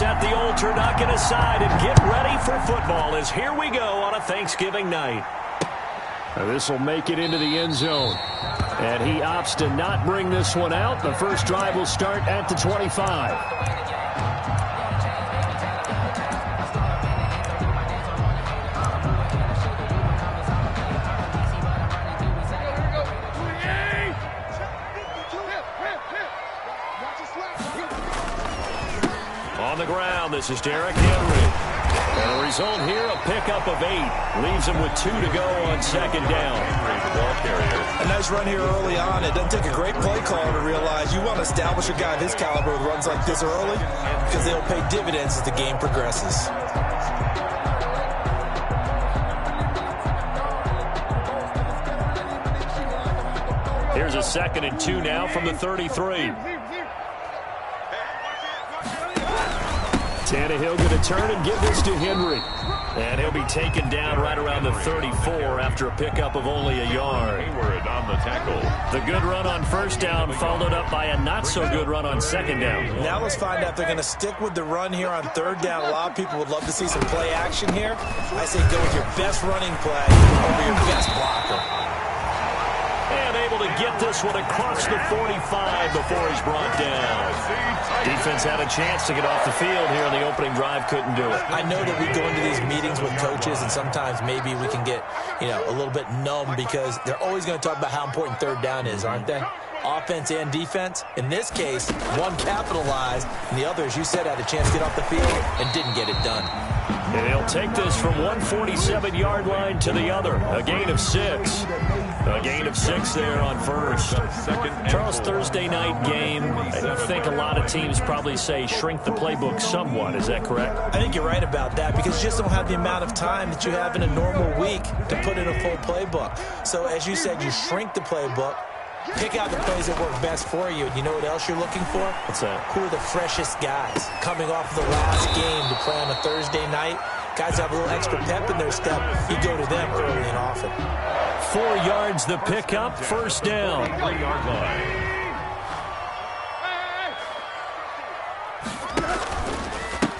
set the old turducken aside and get ready for football as here we go on a Thanksgiving night. This will make it into the end zone. And he opts to not bring this one out. The first drive will start at the 25. On the ground, this is Derrick Henry. And the result here, a pickup of 8. Leaves him with 2 to go on second down. A nice run here early on. It doesn't take a great play caller to realize you want to establish a guy of his caliber with runs like this early because they'll pay dividends as the game progresses. Here's a 2nd and 2 now from the 33. Tannehill going to turn and give this to Henry. And he'll be taken down right around the 34 after a pickup of only a yard. Hayward on the tackle. The good run on first down followed up by a not-so-good run on second down. Now let's find out if they're going to stick with the run here on third down. A lot of people would love to see some play action here. I say go with your best running play over your best blocker. And able to get this one across the 45 before he's brought down. Defense had a chance to get off the field here in the opening drive, couldn't do it. I know that we go into these meetings with coaches, and sometimes maybe we can get, a little bit numb because they're always going to talk about how important third down is, aren't they? Offense and defense. In this case, one capitalized, and the other, as you said, had a chance to get off the field and didn't get it done. And he'll take this from 147-yard line to the other. A gain of 6. A gain of 6 there on first. Charles, Thursday night game, I think a lot of teams probably say shrink the playbook somewhat. Is that correct? I think you're right about that because you just don't have the amount of time that you have in a normal week to put in a full playbook. So as you said, you shrink the playbook. Pick out the plays that work best for you. And you know what else you're looking for? What's that? Who are the freshest guys coming off the last game to play on a Thursday night? Guys have a little extra pep in their step. You go to them early and often. 4 yards the pickup, first down. 3-yard line.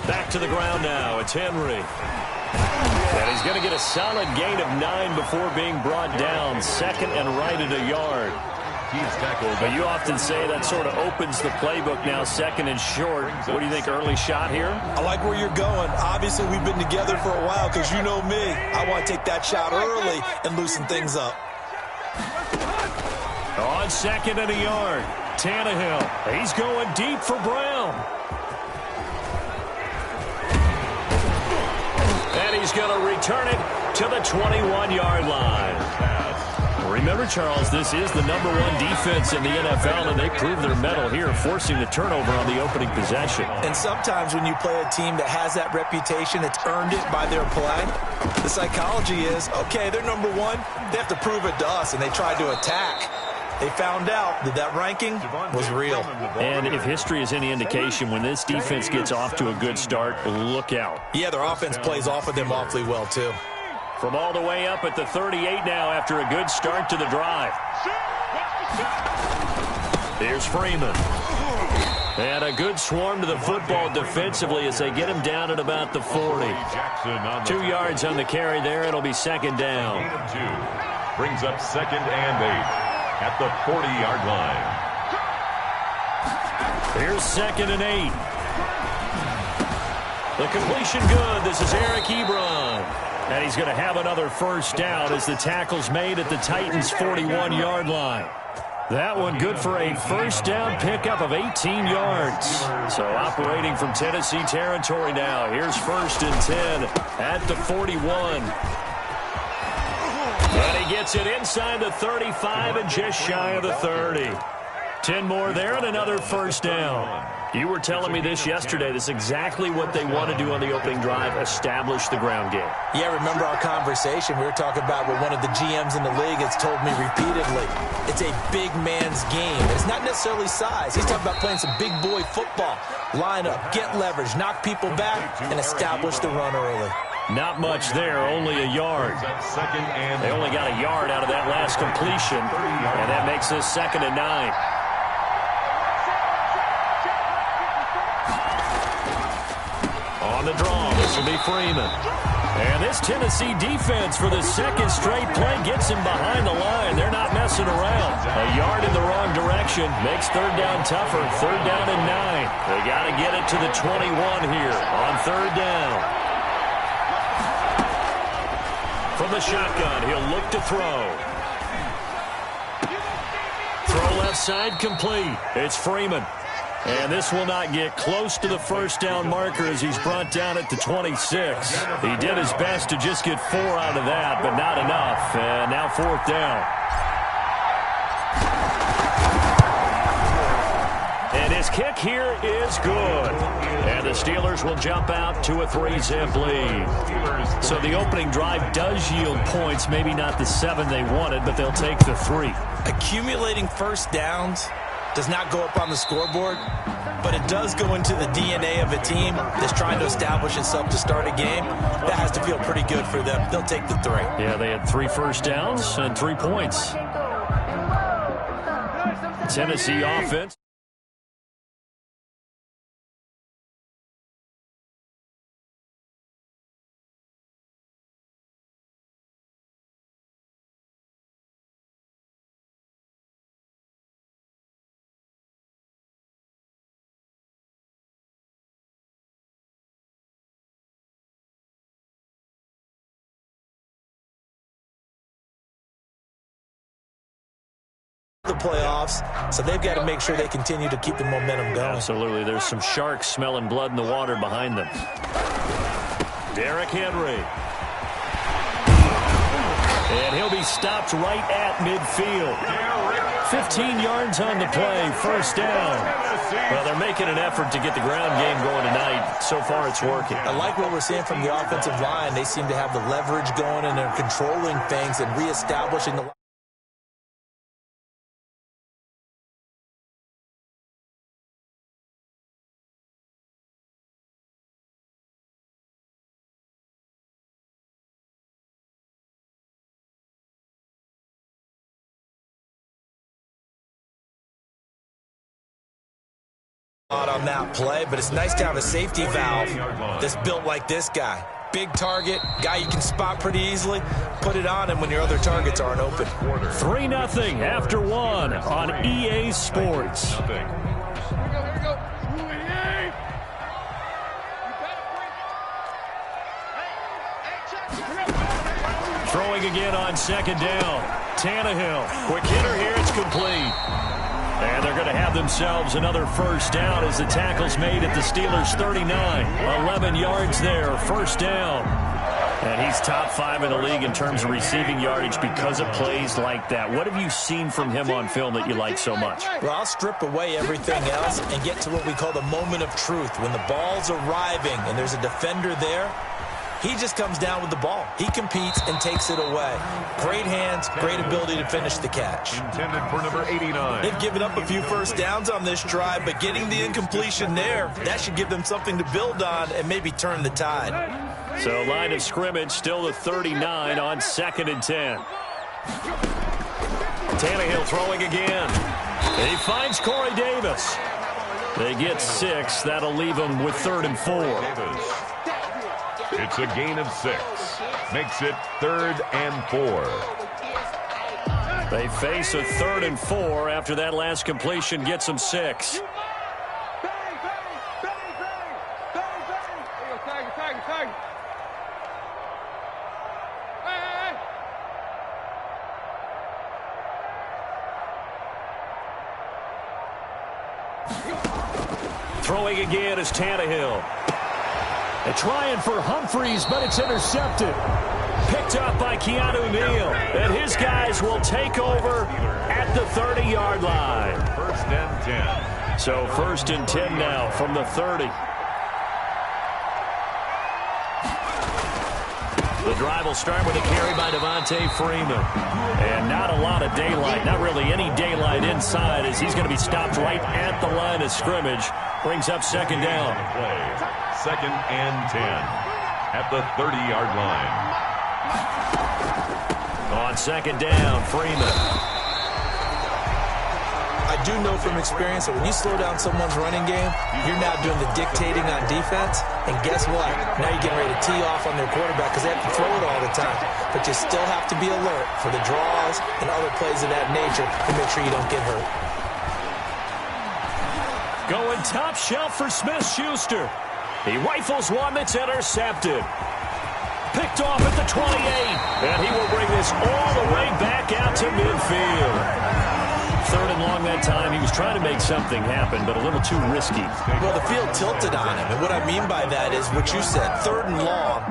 Back to the ground now. It's Henry. And he's going to get a solid gain of 9 before being brought down. 2nd and right at a yard. He's tackled. But you often say that sort of opens the playbook now, 2nd and short. What do you think, early shot here? I like where you're going. Obviously, we've been together for a while because you know me. I want to take that shot early and loosen things up. On 2nd and a yard, Tannehill. He's going deep for Brown. And he's going to return it to the 21-yard line. Remember, Charles, this is the #1 defense in the NFL, and they proved their mettle here, forcing the turnover on the opening possession. And sometimes when you play a team that has that reputation, it's earned it by their play. The psychology is, okay, they're #1. They have to prove it to us, and they tried to attack. They found out that that ranking was real. And if history is any indication, when this defense gets off to a good start, look out. Yeah, their offense plays off of them awfully well, too. From all the way up at the 38 now after a good start to the drive. Here's Freeman. And a good swarm to the football defensively as they get him down at about the 40. 2 yards on the carry there. It'll be 2nd down. Brings up 2nd and 8 at the 40-yard line. Here's 2nd and 8. The completion good. This is Eric Ebron. And he's going to have another first down as the tackle's made at the Titans' 41-yard line. That one good for a first down pickup of 18 yards. So operating from Tennessee territory now. Here's 1st and 10 at the 41. And he gets it inside the 35 and just shy of the 30. 10 more there and another first down. You were telling me this yesterday. This is exactly what they want to do on the opening drive, establish the ground game. Yeah, remember our conversation. We were talking about what one of the GMs in the league has told me repeatedly. It's a big man's game. It's not necessarily size. He's talking about playing some big boy football. Line up, get leverage, knock people back, and establish the run early. Not much there, only a yard. They only got a yard out of that last completion, and that makes this 2nd and 9. On the draw, this will be Freeman. And this Tennessee defense for the second straight play gets him behind the line. They're not messing around. A yard in the wrong direction makes third down tougher. Third down and 9. They got to get it to the 21 here on third down. From the shotgun, he'll look to throw. Throw left side complete. It's Freeman. And this will not get close to the first down marker as he's brought down at the 26. He did his best to just get 4 out of that, but not enough. And now fourth down. And his kick here is good. And the Steelers will jump out to a 3-zip lead. So the opening drive does yield points, maybe not the 7 they wanted, but they'll take the 3. Accumulating first downs does not go up on the scoreboard, but it does go into the DNA of a team that's trying to establish itself to start a game. That has to feel pretty good for them. They'll take the 3. Yeah, they had 3 first downs and 3 points. Tennessee offense. The playoffs, so they've got to make sure they continue to keep the momentum going. Absolutely. There's some sharks smelling blood in the water behind them. Derrick Henry. And he'll be stopped right at midfield. 15 yards on the play, first down. Well, they're making an effort to get the ground game going tonight. So far, it's working. I like what we're seeing from the offensive line. They seem to have the leverage going, and they're controlling things and reestablishing the on that play, but it's nice to have a safety valve that's built like this guy. Big target, guy you can spot pretty easily. Put it on him when your other targets aren't open. 3-0 after 1 on EA Sports. Throwing again on second down. Tannehill, quick hitter here, it's complete. And they're going to have themselves another first down as the tackle's made at the Steelers' 39. 11 yards there, first down. And he's top 5 in the league in terms of receiving yardage because of plays like that. What have you seen from him on film that you like so much? Well, I'll strip away everything else and get to what we call the moment of truth. When the ball's arriving and there's a defender there, he just comes down with the ball. He competes and takes it away. Great hands, great ability to finish the catch. Intended for number 89. They've given up a few first downs on this drive, but getting the incompletion there, that should give them something to build on and maybe turn the tide. So line of scrimmage still the 39 on 2nd and 10. Tannehill throwing again. He finds Corey Davis. They get 6. That'll leave them with 3rd and 4. It's a gain of 6. Makes it 3rd and 4. They face a 3rd and 4 after that last completion gets them 6. Throwing again is Tannehill. They're trying for Humphreys, but it's intercepted. Picked up by Keanu Neal. And his guys will take over at the 30-yard line. 1st and 10. So 1st and 10 now from the 30. The drive will start with a carry by Devontae Freeman. And not a lot of daylight, not really any daylight inside as he's going to be stopped right at the line of scrimmage. Brings up 2nd down. 2nd and 10 at the 30-yard line. On 2nd down, Freeman. I do know from experience that when you slow down someone's running game, you're now doing the dictating on defense. And guess what? Now you're getting ready to tee off on their quarterback because they have to throw it all the time. But you still have to be alert for the draws and other plays of that nature to make sure you don't get hurt. Going top shelf for Smith-Schuster. He rifles one that's intercepted. Picked off at the 28. And he will bring this all the way back out to midfield. 3rd and long that time. He was trying to make something happen, but a little too risky. Well, the field tilted on him. And what I mean by that is what you said. 3rd and long.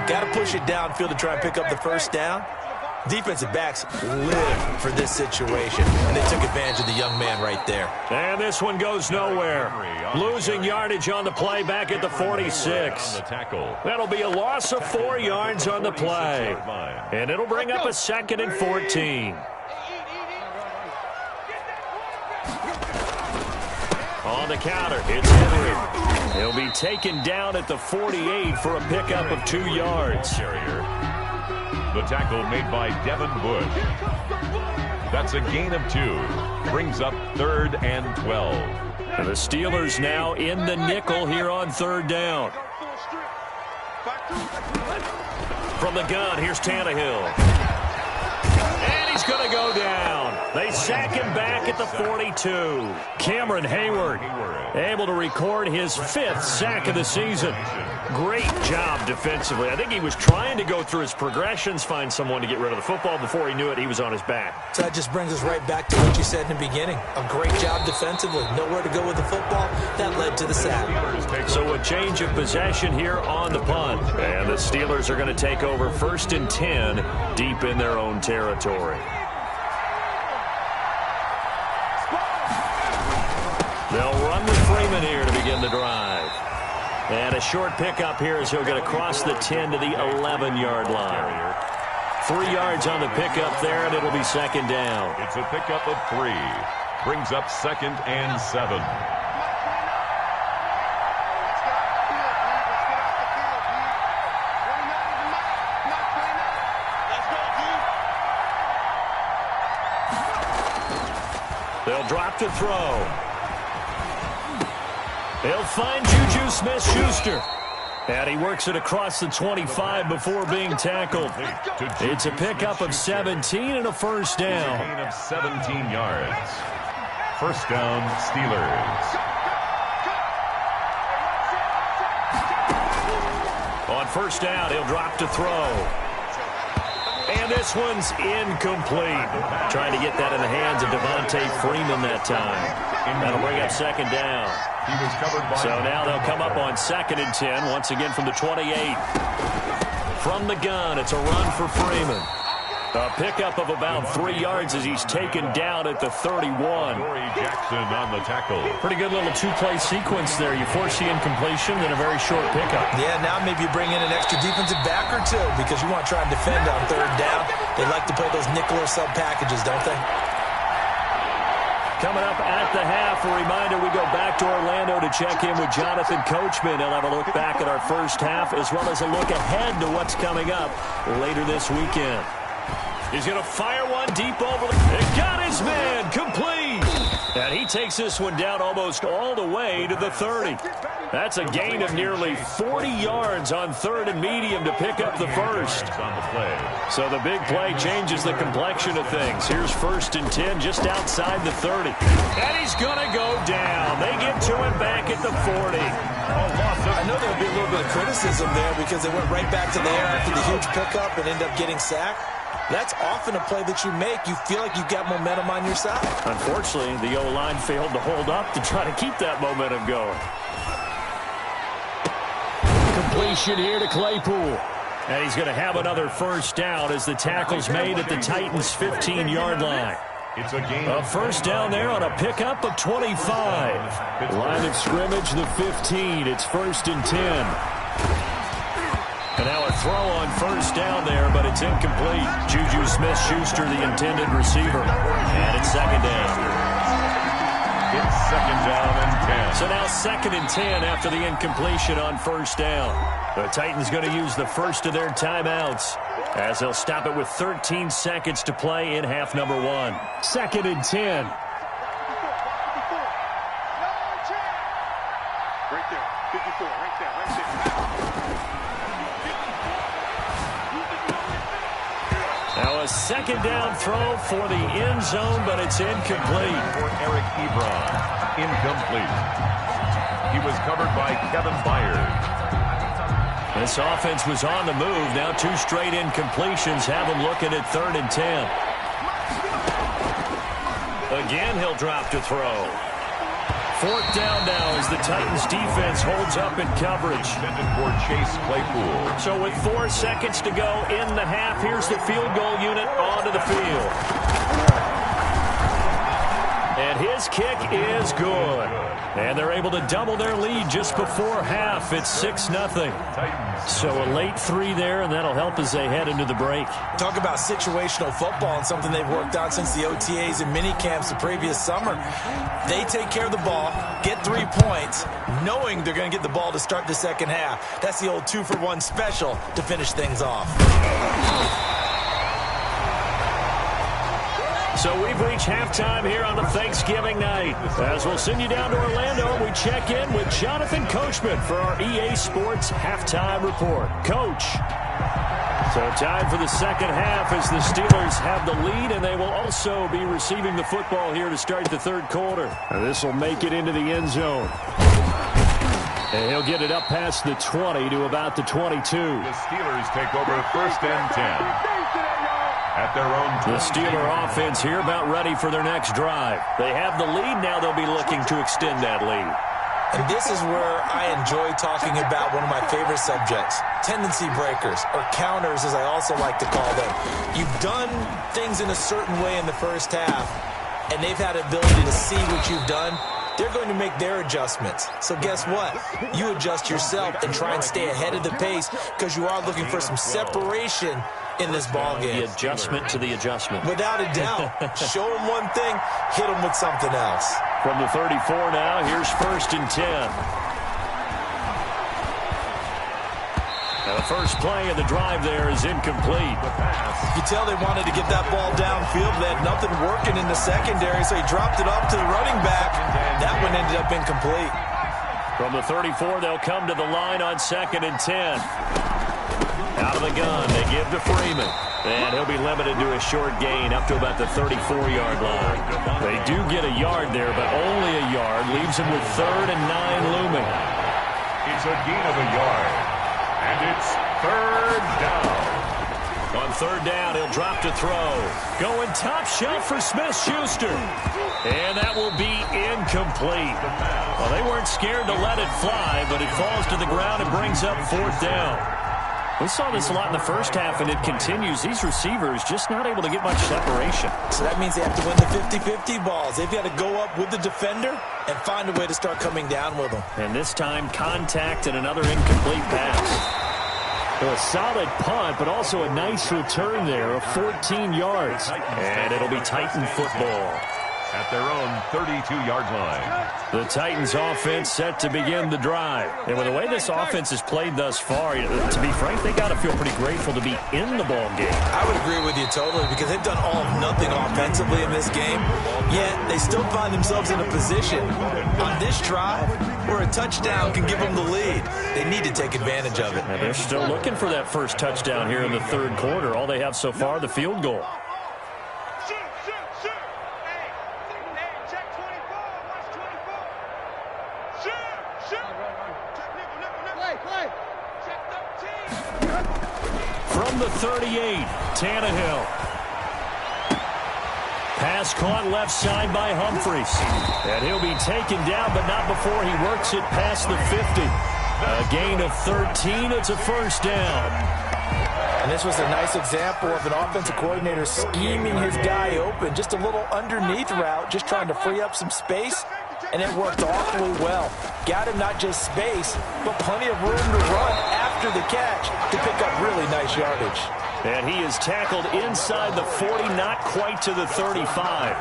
Got to push it downfield to try and pick up the first down. Defensive backs live for this situation, and they took advantage of the young man right there. And this one goes nowhere. Losing yardage on the play back at the 46. That'll be a loss of 4 yards on the play. And it'll bring up a 2nd and 14. On the counter, it's Henry. He'll be taken down at the 48 for a pickup of 2 yards. The tackle made by Devin Bush. That's a gain of 2. Brings up 3rd and 12. And the Steelers now in the nickel here on 3rd down. From the gun, here's Tannehill. And he's going to go down. They sack him back at the 42. Cameron Hayward able to record his 5th sack of the season. Great job defensively. I think he was trying to go through his progressions, find someone to get rid of the football. Before he knew it, he was on his back. So that just brings us right back to what you said in the beginning. A great job defensively. Nowhere to go with the football. That led to the sack. So a change of possession here on the punt. And the Steelers are going to take over 1st and 10 deep in their own territory. They'll run with Freeman here to begin the drive. And a short pickup here as he'll get across the 10 to the 11-yard line. 3 yards on the pickup there, and it'll be 2nd down. It's a pickup of 3. Brings up 2nd and 7. They'll drop to throw. He'll find Juju Smith-Schuster. And he works it across the 25 before being tackled. It's a pickup of 17 and a 1st down. Gain of 17 yards. 1st down, Steelers. On 1st down, he'll drop to throw. And this one's incomplete. Trying to get that in the hands of Devontae Freeman that time. That'll bring up 2nd down. So now they'll come up on 2nd and 10, once again from the 28. From the gun, it's a run for Freeman. A pickup of about 3 yards as he's taken down at the 31. Jackson on the tackle. Pretty good little 2-play sequence there. You force the incompletion, then a very short pickup. Yeah, now maybe you bring in an extra defensive back or 2 because you want to try and defend on 3rd down. They like to play those nickel or sub packages, don't they? Coming up at the half, a reminder, we go back to Orlando to check in with Jonathan Coachman. He'll have a look back at our 1st half as well as a look ahead to what's coming up later this weekend. He's going to fire one deep over. It got his man complete. And he takes this one down almost all the way to the 30. That's a gain of nearly 40 yards on 3rd and medium to pick up the 1st. So the big play changes the complexion of things. Here's 1st and 10 just outside the 30. And he's going to go down. They get to him back at the 40. I know there'll be a little bit of criticism there because they went right back to the air after the huge pickup and ended up getting sacked. That's often a play that you make. You feel like you've got momentum on your side. Unfortunately, the O-line failed to hold up to try to keep that momentum going. Completion here to Claypool. And he's going to have another 1st down as the tackle's made at the Titans' 15-yard line. It's a gain. A 1st down there on a pickup of 25. Line of scrimmage, the 15. It's 1st and 10. And now a throw on 1st down there, but it's incomplete. Juju Smith-Schuster, the intended receiver. And it's 2nd down. It's 2nd down and 10. So now 2nd and 10 after the incompletion on 1st down. The Titans going to use the first of their timeouts as they'll stop it with 13 seconds to play in half number 1. 2nd and 10. a second down throw for the end zone, but it's incomplete. For Eric Ebron, incomplete. He was covered by Kevin Byard. This offense was on the move. Now 2 straight incompletions have them looking at 3rd and 10. Again, he'll drop to throw. 4th down now as the Titans defense holds up in coverage. Intended for Chase Claypool. So with 4 seconds to go in the half, here's the field goal unit onto the field. And his kick is good. And they're able to double their lead just before half. It's 6-0. So a late 3 there, and that'll help as they head into the break. Talk about situational football and something they've worked on since the OTAs and mini camps the previous summer. They take care of the ball, get 3 points, knowing they're going to get the ball to start the second half. That's the old 2-for-1 special to finish things off. So we've reached halftime here on a Thanksgiving night. As we'll send you down to Orlando, we check in with Jonathan Coachman for our EA Sports Halftime Report. Coach. So time for the second half as the Steelers have the lead, and they will also be receiving the football here to start the 3rd quarter. This will make it into the end zone. And he'll get it up past the 20 to about the 22. The Steelers take over 1st and 10. At their own The Steeler offense here about ready for their next drive. They have the lead. Now they'll be looking to extend that lead. And this is where I enjoy talking about one of my favorite subjects, tendency breakers, or counters as I also like to call them. You've done things in a certain way in the first half, and they've had the ability to see what you've done. They're going to make their adjustments. So guess what? You adjust yourself and try and stay ahead of the pace because you are looking for some separation in this ball game. The adjustment to the adjustment. Without a doubt. Show them one thing, hit them with something else. From the 34 now, here's 1st and 10. Now the first play of the drive there is incomplete. You tell they wanted to get that ball downfield. They had nothing working in the secondary, so he dropped it off to the running back. That one ended up incomplete. From the 34, they'll come to the line on 2nd and 10. Out of the gun, they give to Freeman. And he'll be limited to a short gain up to about the 34-yard line. They do get a yard there, but only a yard. Leaves him with 3rd and 9 looming. It's a gain of a yard. And it's 3rd down. On 3rd down, he'll drop to throw. Going top shelf for Smith-Schuster. And that will be incomplete. Well, they weren't scared to let it fly, but it falls to the ground and brings up 4th down. We saw this a lot in the first half, and it continues. These receivers just not able to get much separation. So that means they have to win the 50-50 balls. They've got to go up with the defender and find a way to start coming down with them. And this time, contact and another incomplete pass. A solid punt, but also a nice return there of 14 yards. And it'll be Titan football. At their own 32-yard line. The Titans offense set to begin the drive. And with the way this offense has played thus far, to be frank, they got to feel pretty grateful to be in the ball game. I would agree with you totally because they've done all of nothing offensively in this game, yet they still find themselves in a position on this drive where a touchdown can give them the lead. They need to take advantage of it. And they're still looking for that first touchdown here in the 3rd quarter. All they have so far, the field goal. From the 38, Tannehill. Pass caught left side by Humphries. And he'll be taken down, but not before he works it past the 50. A gain of 13. It's a 1st down. And this was a nice example of an offensive coordinator scheming his guy open. Just a little underneath route, just trying to free up some space. And it worked awfully well. Got him not just space, but plenty of room to run after the catch to pick up really nice yardage. And he is tackled inside the 40, not quite to the 35.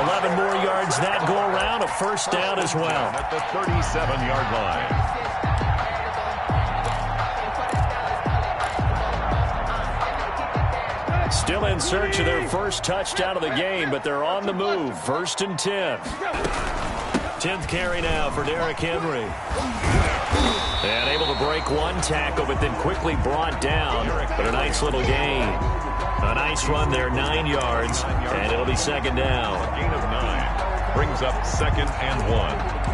11 more yards that go around, a 1st down as well. At the 37-yard line. Still in search of their first touchdown of the game, but they're on the move. 1st and 10. 10th carry now for Derrick Henry. And able to break one tackle, but then quickly brought down. But a nice little gain. A nice run there, 9 yards, and it'll be second down. A gain of 9 brings up 2nd and 1.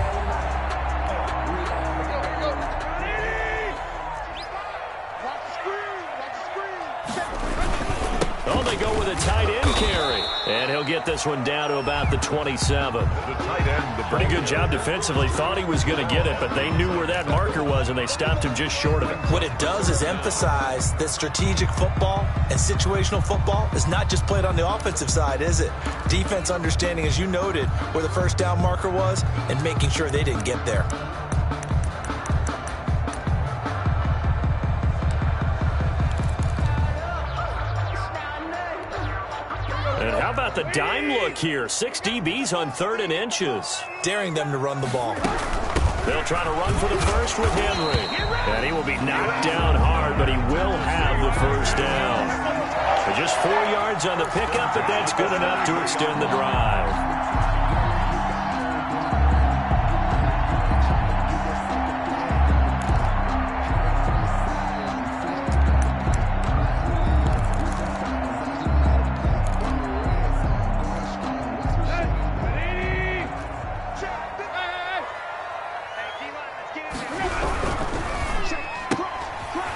Oh, they go with a tight end carry. And he'll get this one down to about the 27. The tight end. Pretty good job defensively. Thought he was going to get it, but they knew where that marker was, and they stopped him just short of it. What it does is emphasize that strategic football and situational football is not just played on the offensive side, is it? Defense understanding, as you noted, where the first down marker was and making sure they didn't get there. How about the dime look here? 6 DBs on 3rd and inches. Daring them to run the ball. They'll try to run for the first with Henry. And he will be knocked down hard, but he will have the first down. So just 4 yards on the pickup, but that's good enough to extend the drive.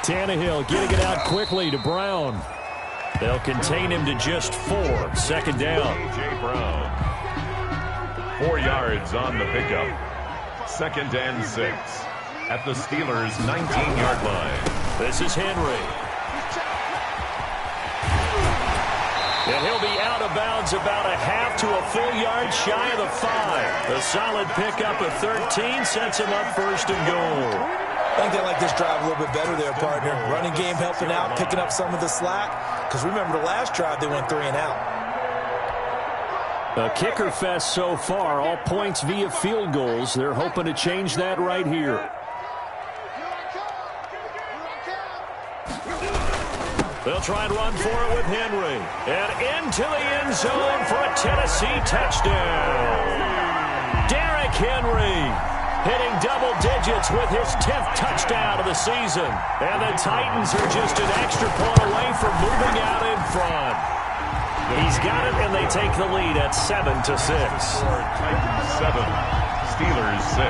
Tannehill getting it out quickly to Brown. They'll contain him to just 4. 2nd down. A.J. Brown. 4 yards on the pickup. 2nd and 6 at the Steelers' 19-yard line. This is Henry. And he'll be out of bounds about a half to a full yard shy of the 5. A solid pickup of 13 sets him up 1st and goal. I think they like this drive a little bit better there, partner. Running game helping out, picking up some of the slack. Because remember the last drive, they went 3 and out. A kicker fest so far, all points via field goals. They're hoping to change that right here. They'll try and run for it with Henry. And into the end zone for a Tennessee touchdown. Derrick Henry hitting double digits with his 10th touchdown of the season. And the Titans are just an extra point away from moving out in front. He's got it, and they take the lead at 7-6. Titans 7, Steelers 6.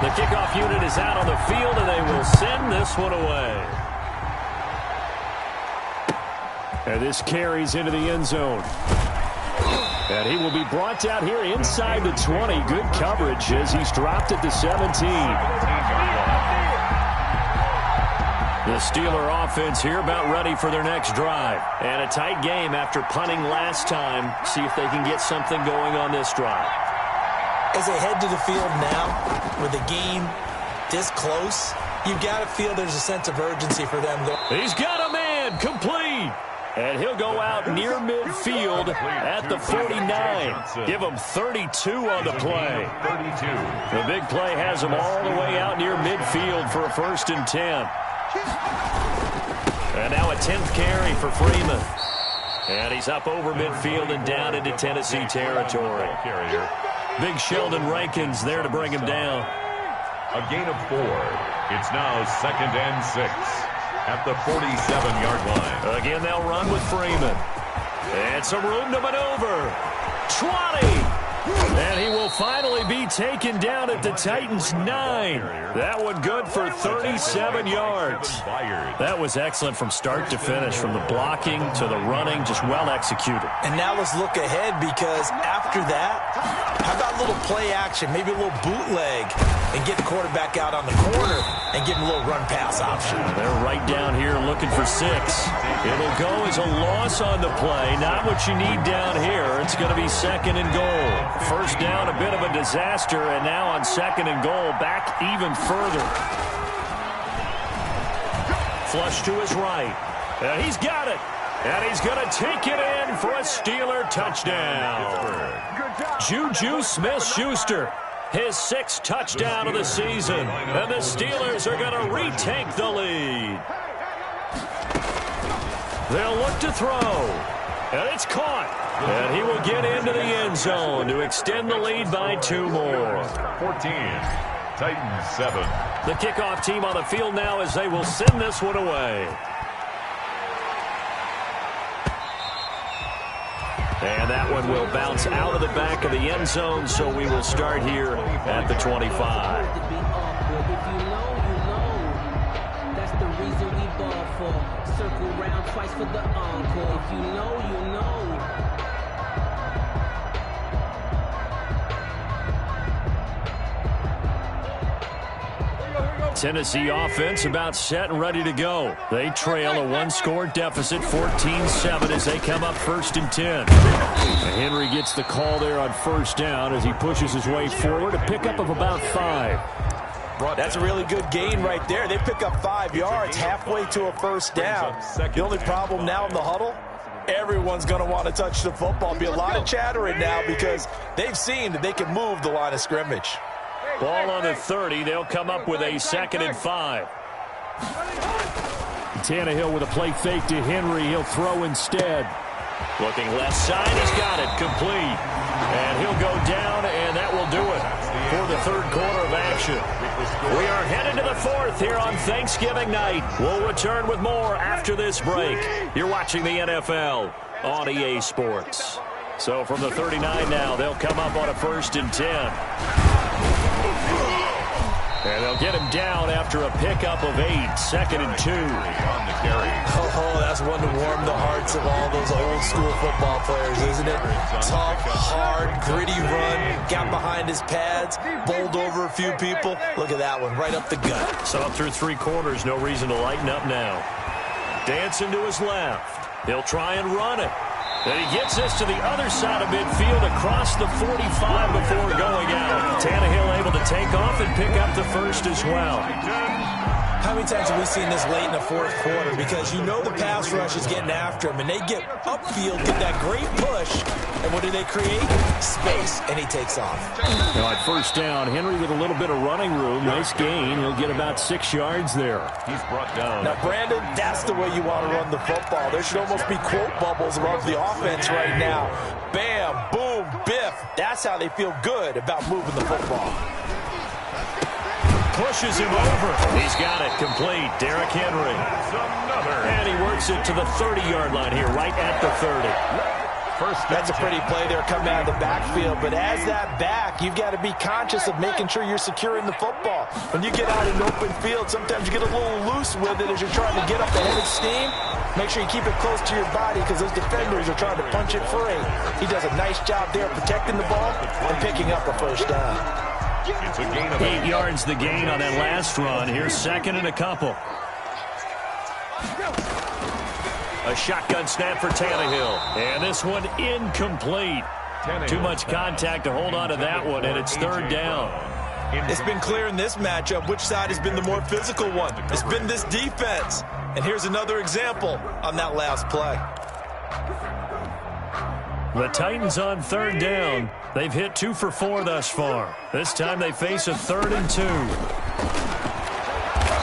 The kickoff unit is out on the field, and they will send this one away. And this carries into the end zone. And he will be brought down here inside the 20. Good coverage as he's dropped at the 17. The Steeler offense here about ready for their next drive. And a tight game after punting last time. See if they can get something going on this drive. As they head to the field now, with the game this close, you've got to feel there's a sense of urgency for them. He's got a man, complete. And he'll go out near midfield at the 49. Give him 32 on the play. 32. The big play has him all the way out near midfield for a 1st and 10. And now a 10th carry for Freeman. And he's up over midfield and down into Tennessee territory. Big Sheldon Rankins there to bring him down. A gain of 4. It's now 2nd and 6. At the 47-yard line. Again, they'll run with Freeman. And some room to maneuver. 20. And he will finally be taken down at the Titans' 9. That one good for 37 yards. That was excellent from start to finish, from the blocking to the running, just well executed. And now let's look ahead, because after that, how about a little play action, maybe a little bootleg, and get the quarterback out on the corner and give him a little run-pass option. They're right down here looking for 6. It'll go as a loss on the play, not what you need down here. It's going to be 2nd and goal. First down, a bit of a disaster, and now on 2nd and goal, back even further. Flush to his right. And he's got it. And he's going to take it in for a Steeler touchdown. Juju Smith-Schuster, his 6th touchdown of the season. And the Steelers are going to retake the lead. They'll look to throw. And it's caught. And he will get into the end zone to extend the lead by 2 more. 14. Titans 7. The kickoff team on the field now as they will send this one away. And that one will bounce out of the back of the end zone, so we will start here at the 25. That's the reason we ball for. Circle round twice for the encore. If you know, you know. Tennessee offense about set and ready to go. They trail a one-score deficit, 14-7, as they come up 1st and 10. Henry gets the call there on 1st down as he pushes his way forward, a pickup of about 5. That's a really good gain right there. They pick up 5 yards halfway to a 1st down. The only problem now in the huddle, everyone's going to want to touch the football. Be a lot of chattering now because they've seen that they can move the line of scrimmage. Ball on the 30. They'll come up with a 2nd and 5. Tannehill with a play fake to Henry. He'll throw instead. Looking left side. He's got it. Complete. And he'll go down, and that will do it for the 3rd quarter of action. We are headed to the 4th here on Thanksgiving night. We'll return with more after this break. You're watching the NFL on EA Sports. So from the 39 now, they'll come up on a 1st and 10. And they'll get him down after a pickup of 8, 2nd and 2. Oh, that's one to warm the hearts of all those old school football players, isn't it? Tough, hard, gritty run, got behind his pads, bowled over a few people. Look at that one, right up the gut. So through 3 quarters, no reason to lighten up now. Dancing to his left. He'll try and run it. And he gets this to the other side of midfield across the 45 before going out. Tannehill able to take off and pick up the 1st as well. How many times have we seen this late in the 4th quarter? Because you know the pass rush is getting after him, and they get upfield, get that great push, and what do they create? Space, and he takes off. Now at 1st down, Henry with a little bit of running room. Nice gain. He'll get about 6 yards there. He's brought down. Now, Brandon, that's the way you want to run the football. There should almost be quote bubbles above the offense right now. Bam, boom, biff. That's how they feel good about moving the football. Pushes him over. He's got it complete. Derrick Henry. And he works it to the 30-yard line here, right at the 30. That's a pretty play there coming out of the backfield. But as that back, you've got to be conscious of making sure you're securing the football. When you get out in open field, sometimes you get a little loose with it as you're trying to get up ahead of steam. Make sure you keep it close to your body because those defenders are trying to punch it free. He does a nice job there protecting the ball and picking up a 1st down. It's a gain of 8 yards the gain on that last run. Here's 2nd and a couple. A shotgun snap for Tannehill. And this one incomplete. Too much contact to hold on to that one, and it's 3rd down. It's been clear in this matchup which side has been the more physical one. It's been this defense. And here's another example on that last play. The Titans on 3rd down. They've hit 2 for 4 thus far. This time they face a 3rd and 2.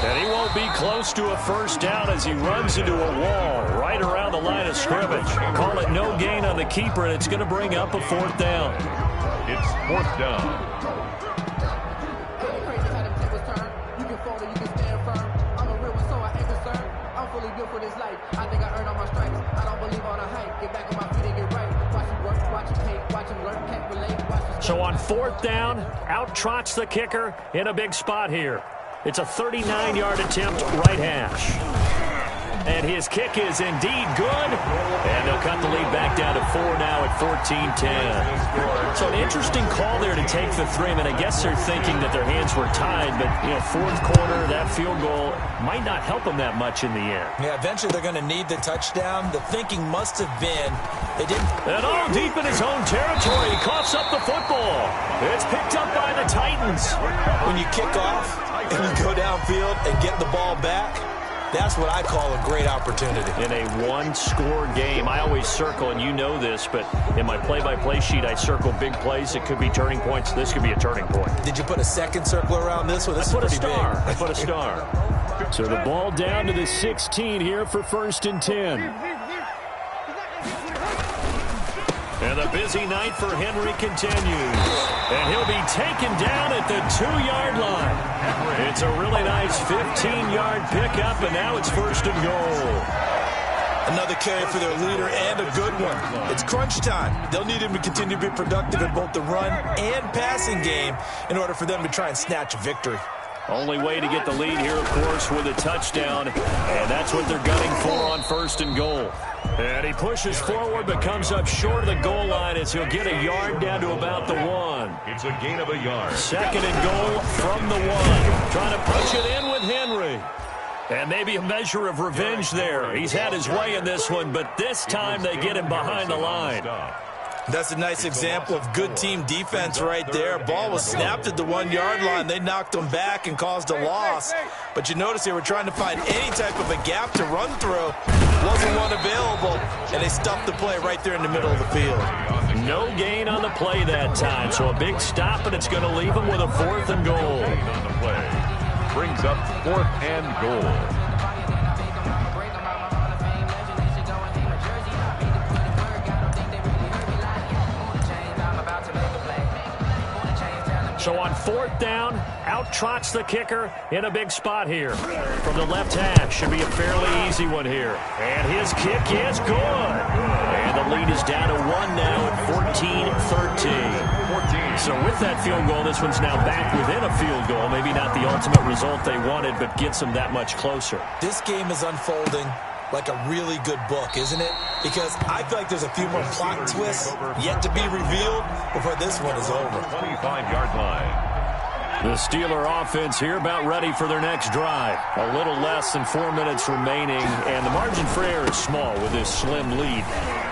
And he won't be close to a 1st down as he runs into a wall right around the line of scrimmage. Call it no gain on the keeper, and it's going to bring up a 4th down. It's 4th down. So on 4th down, out trots the kicker in a big spot here. It's a 39-yard attempt, right hash. And his kick is indeed good. And they'll cut the lead back down to 4 now at 14-10. So an interesting call there to take the 3. I mean, I guess they're thinking that their hands were tied, but, 4th quarter, that field goal might not help them that much in the end. Yeah, eventually they're going to need the touchdown. The thinking must have been they didn't. And all deep in his own territory, he coughs up the football. It's picked up by the Titans. When you kick off and you go downfield and get the ball back, that's what I call a great opportunity. In a one-score game, I always circle, and you know this, but in my play-by-play sheet, I circle big plays. It could be turning points. This could be a turning point. Did you put a 2nd circle around this one? This I put is a pretty star. big. I put a star. So the ball down to the 16 here for 1st and 10. And the busy night for Henry continues. And he'll be taken down at the 2-yard line. It's a really nice 15-yard pickup, and now it's 1st and goal. Another carry for their leader and a good one. It's crunch time. They'll need him to continue to be productive in both the run and passing game in order for them to try and snatch a victory. Only way to get the lead here, of course, with a touchdown, and that's what they're gunning for on 1st and goal. And he pushes forward but comes up short of the goal line as he'll get a yard down to about the 1. It's a gain of a yard. 2nd and goal from the 1. Trying to punch it in with Henry. And maybe a measure of revenge there. He's had his way in this one, but this time they get him behind the line. That's a nice example of good team defense right there. Ball was snapped at the 1-yard line. They knocked him back and caused a loss. But you notice they were trying to find any type of a gap to run through. Wasn't one available, and they stuffed the play right there in the middle of the field. No gain on the play that time, so a big stop, and it's going to leave him with a 4th and goal. On the play. Brings up 4th and goal. So on 4th down, out trots the kicker in a big spot here. From the left hash, should be a fairly easy one here. And his kick is good. And the lead is down to 1 now at 14-13. So with that field goal, this one's now back within a field goal. Maybe not the ultimate result they wanted, but gets them that much closer. This game is unfolding like a really good book, isn't it? Because I feel like there's a few more plot twists yet to be revealed before this one is over. 25-yard line. The Steeler offense here about ready for their next drive. A little less than 4 minutes remaining, and the margin for error is small with this slim lead.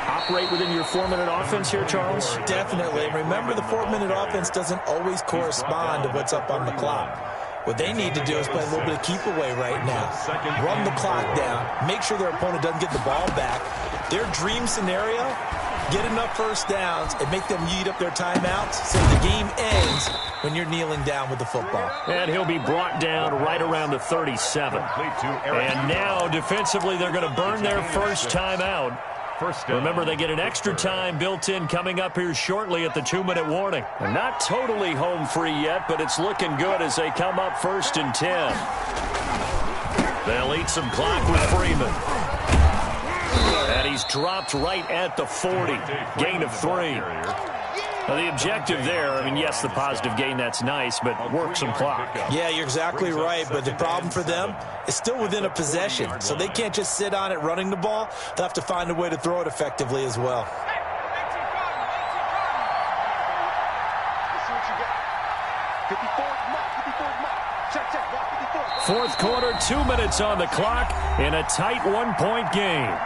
Operate within your 4-minute offense here, Charles? Definitely. Remember, the 4-minute offense doesn't always correspond to what's up on the clock. What they need to do is play a little bit of keep away right now. Run the clock down. Make sure their opponent doesn't get the ball back. Their dream scenario, get enough first downs and make them eat up their timeouts so the game ends when you're kneeling down with the football. And he'll be brought down right around the 37. And now, defensively, they're going to burn their first timeout. Remember, they get an extra time built in coming up here shortly at the 2-minute warning. They're not totally home free yet, but it's looking good as they come up 1st and 10. They'll eat some clock with Freeman. And he's dropped right at the 40. Gain of 3. Now, the objective there, I mean, yes, the positive gain, that's nice, but work some clock. Yeah, you're exactly right, but the problem for them is still within a possession, so they can't just sit on it running the ball. They'll have to find a way to throw it effectively as well. Fourth quarter, 2 minutes on the clock in a tight 1-point game.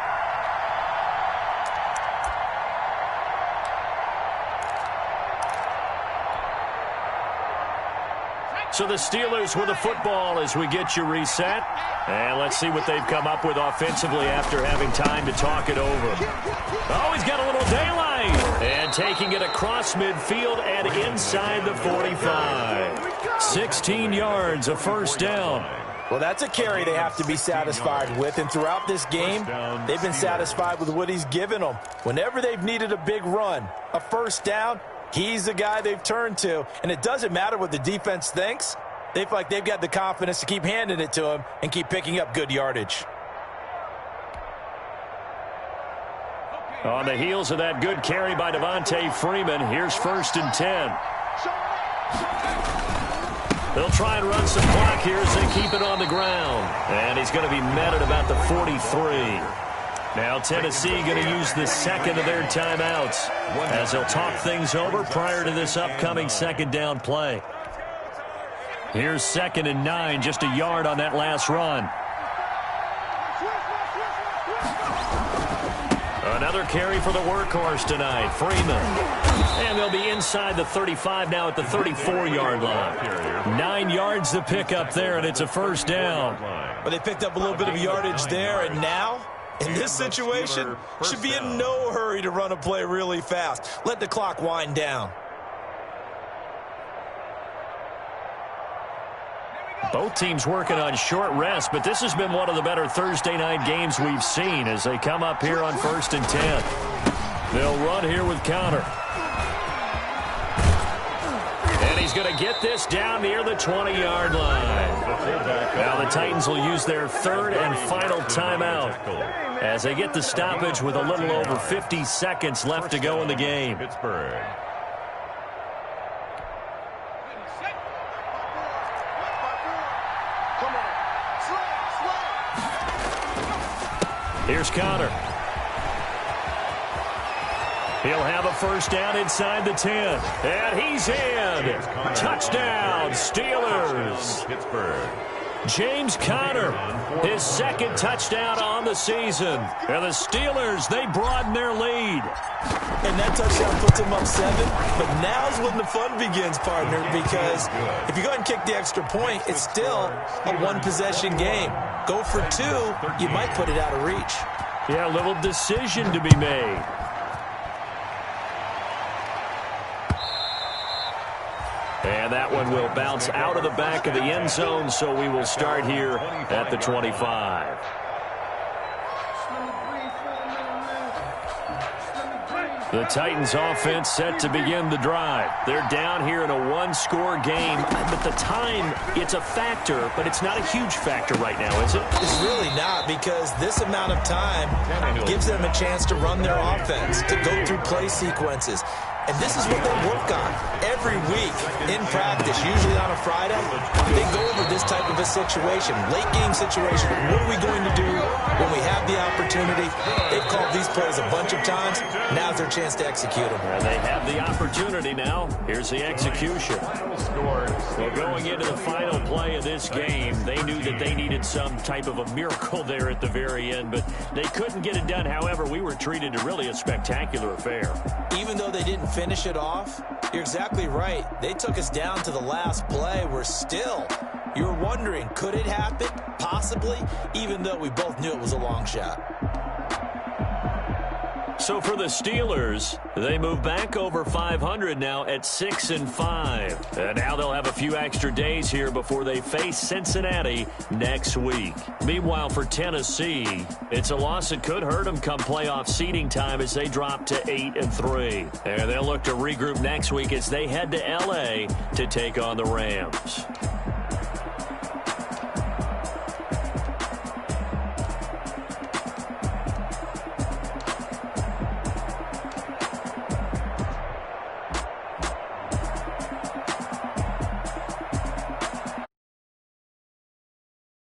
So the Steelers with a football as we get you reset. And let's see what they've come up with offensively after having time to talk it over. Oh, he's got a little daylight. And taking it across midfield and inside the 45. 16 yards, a first down. Well, that's a carry they have to be satisfied with. And throughout this game, they've been satisfied with what he's given them. Whenever they've needed a big run, a first down, he's the guy they've turned to. And it doesn't matter what the defense thinks. They feel like they've got the confidence to keep handing it to him and keep picking up good yardage. On the heels of that good carry by Devontae Freeman, here's 1st and 10. They'll try and run some clock here as they keep it on the ground. And he's going to be met at about the 43. Now Tennessee going to use the second of their timeouts as they'll talk things over prior to this upcoming 2nd down play. Here's 2nd and 9, just a yard on that last run. Another carry for the workhorse tonight, Freeman. And they'll be inside the 35 now at the 34-yard line. 9 yards to pick up there, and it's a first down. But they picked up a little bit of yardage there, and now, in this situation, should be in no hurry to run a play really fast. Let the clock wind down. Both teams working on short rest, but this has been one of the better Thursday night games we've seen as they come up here on 1st and 10. They'll run here with counter. And And he's going to get this down near the 20-yard line. Now the Titans will use their third and final timeout as they get the stoppage with a little over 50 seconds left to go in the game. Pittsburgh. Here's Connor. He'll have a first down inside the 10. And he's in. Touchdown, Steelers. Pittsburgh. James Conner, his second touchdown on the season. And the Steelers, they broaden their lead. And that touchdown puts them up 7. But now's when the fun begins, partner, because if you go ahead and kick the extra point, it's still a one-possession game. Go for 2, you might put it out of reach. Yeah, a little decision to be made. And that one will bounce out of the back of the end zone, so we will start here at the 25. The Titans offense set to begin the drive. They're down here in a one-score game, but the time, it's a factor, but it's not a huge factor right now, is it? It's really not, because this amount of time gives them a chance to run their offense, to go through play sequences. And this is what they work on every week in practice, usually on a Friday. They go over this type of a situation, late game situation. What are we going to do when we have the opportunity? They've called these plays a bunch of times. Now's their chance to execute them. And they have the opportunity now. Here's the execution. Well, going into the final play of this game, they knew that they needed some type of a miracle there at the very end, but they couldn't get it done. However, we were treated to really a spectacular affair. Even though they didn't finish it off, you're exactly right. They took us down to the last play. We're still, you're wondering, could it happen? Possibly, even though we both knew it was a long shot. So for the Steelers, they move back over 500 now at 6-5. And now they'll have a few extra days here before they face Cincinnati next week. Meanwhile, for Tennessee, it's a loss that could hurt them come playoff seeding time as they drop to 8-3. And they'll look to regroup next week as they head to L.A. to take on the Rams.